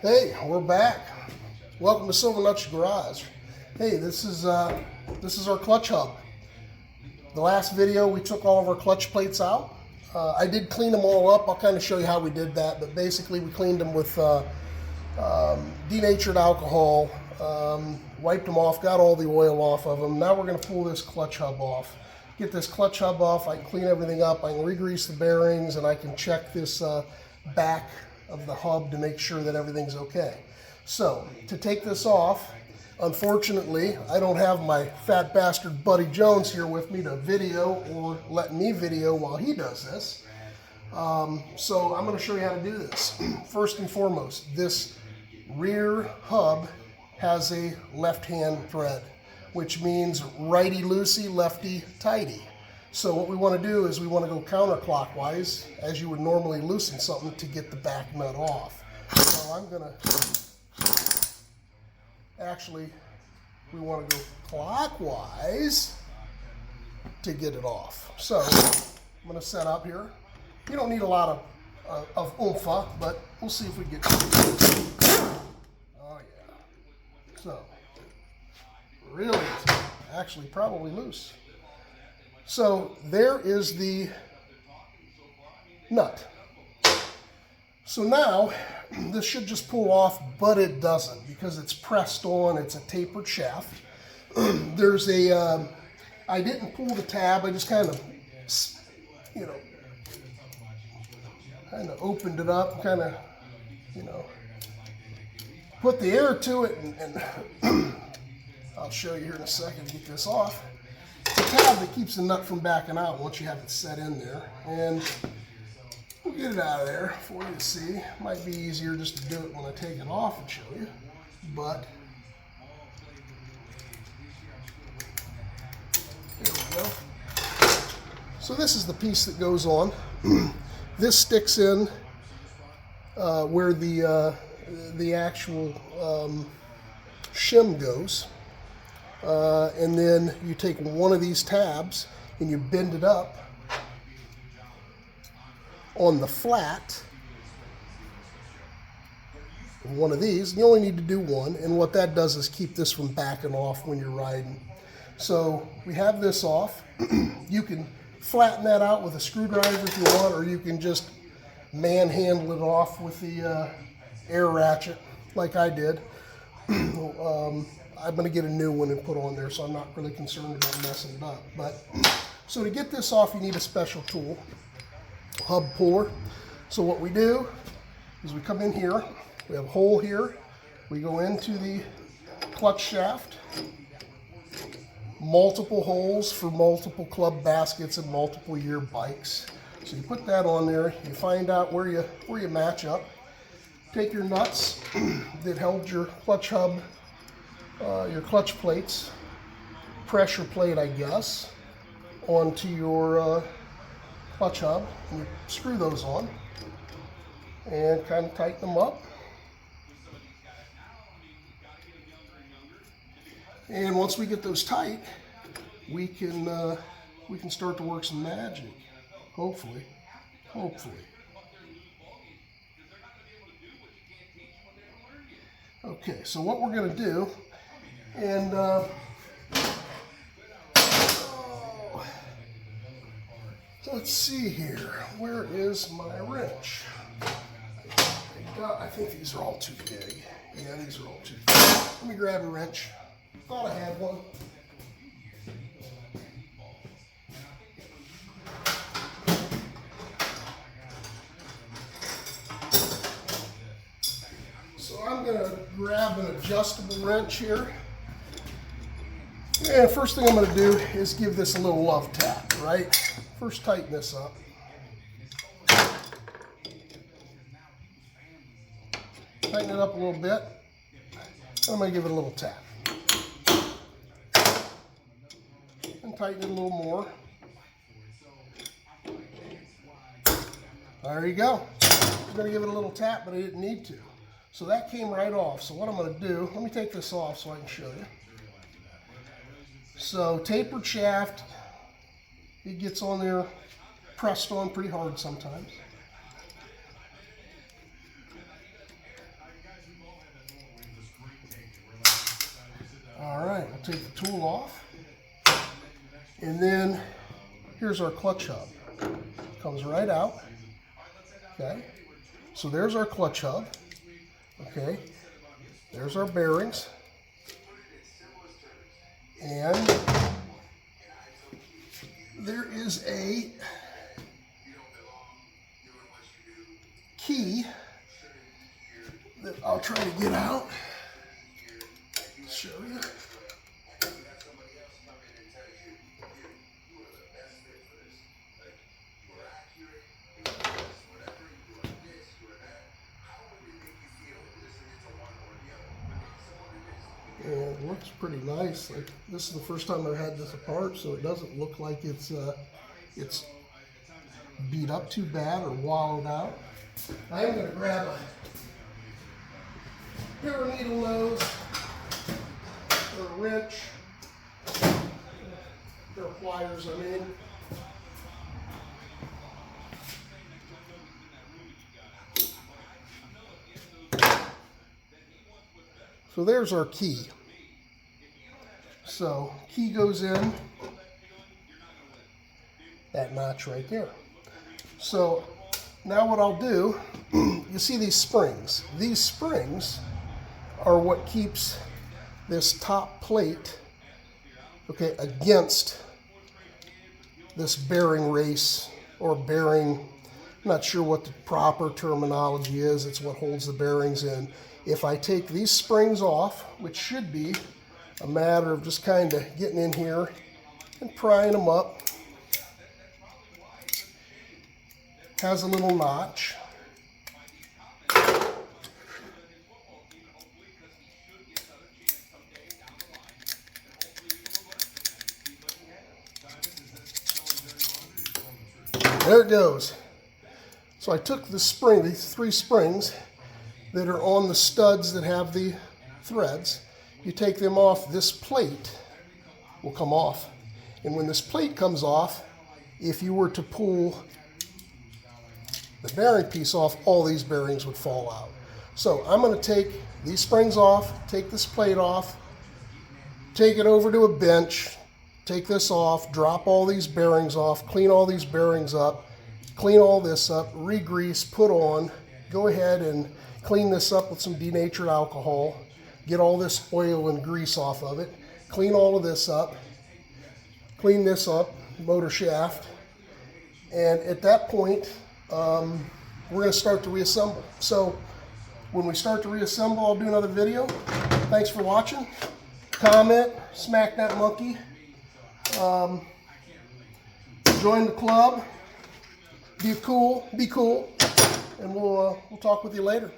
Hey, we're back. Welcome to Silver Nuts Garage. Hey, this is our clutch hub. The last video we took all of our clutch plates out. I did clean them all up. I'll kind of show you how we did that, but basically we cleaned them with denatured alcohol, wiped them off, got all the oil off of them. Now we're going to pull this clutch hub off. Get this clutch hub off, I can clean everything up, I can re-grease the bearings, and I can check this back of the hub to make sure that everything's okay. So, to take this off, unfortunately, I don't have my fat bastard Buddy Jones here with me to video or let me video while he does this. So I'm going to show you how to do this. First and foremost, this rear hub has a left-hand thread, which means righty-loosey, lefty-tighty. So what we want to do is we want to go counterclockwise, as you would normally loosen something, to get the back nut off. So I'm going to, actually, we want to go clockwise to get it off. So I'm going to set up here. You don't need a lot of oomph, but we'll see if we get oh yeah. So really, actually probably loose. So there is the nut. So now this should just pull off, but it doesn't because it's pressed on. It's a tapered shaft. There's a, I didn't pull the tab. I just kind of, kind of opened it up, kind of, put the air to it, and I'll show you here in a second to get this off. It's a tab that keeps the nut from backing out once you have it set in there. And we'll get it out of there for you to see. Might be easier just to do it when I take it off and show you. But there we go. So this is the piece that goes on. This sticks in where the actual shim goes. And then you take one of these tabs and you bend it up on the flat. One of these, you only need to do one, and what that does is keep this from backing off when you're riding. So we have this off. You can flatten that out with a screwdriver if you want, or you can just manhandle it off with the air ratchet like I did. I'm going to get a new one and put on there, so I'm not really concerned about messing it up. But so to get this off, you need a special tool, hub puller. So what we do is we come in here, we have a hole here, we go into the clutch shaft, multiple holes for multiple club baskets and multiple year bikes. So you put that on there, you find out where you match up, take your nuts that held your clutch hub, your clutch plates, pressure plate I guess, onto your clutch hub, and you screw those on and kind of tighten them up. And once we get those tight, we can start to work some magic. Hopefully. Okay, so what we're going to do, and let's see here. Where is my wrench? I think these are all too big. Yeah, these are all too big. Let me grab a wrench. Thought I had one. So I'm going to grab an adjustable wrench here. And first thing I'm going to do is give this a little love tap, right? First tighten this up. Tighten it up a little bit. I'm going to give it a little tap. And tighten it a little more. There you go. I'm going to give it a little tap, but I didn't need to. So that came right off. So what I'm going to do, let me take this off so I can show you. So tapered shaft, it gets on there, pressed on pretty hard sometimes. take the tool off. And then here's our clutch hub. Comes right out. Okay. So there's our clutch hub. Okay. There's our bearings. And there is a key that I'll try to get out. Show you. And it looks pretty nice. Like, this is the first time I've had this apart, so it doesn't look like it's beat up too bad or wallowed out. I am going to grab a pair of needle nose or a wrench, pair of pliers, I mean. So there's our key. So key goes in that notch right there. So now what I'll do, you see these springs. These springs are what keeps this top plate, okay, against this bearing race or bearing. I'm not sure what the proper terminology is. It's what holds the bearings in. If I take these springs off, which should be a matter of just kind of getting in here and prying them up, has a little notch. There it goes. So I took the spring, these 3 springs that are on the studs that have the threads. You take them off, this plate will come off. And when this plate comes off, if you were to pull the bearing piece off, all these bearings would fall out. So I'm going to take these springs off, take this plate off, take it over to a bench, take this off, drop all these bearings off, clean all these bearings up, clean all this up, re-grease, put on, go ahead and clean this up with some denatured alcohol, get all this oil and grease off of it, clean all of this up, clean this up, motor shaft, and at that point, we're going to start to reassemble. So when we start to reassemble, I'll do another video. Thanks for watching. Comment, smack that monkey. Join the club. Be cool, and we'll talk with you later.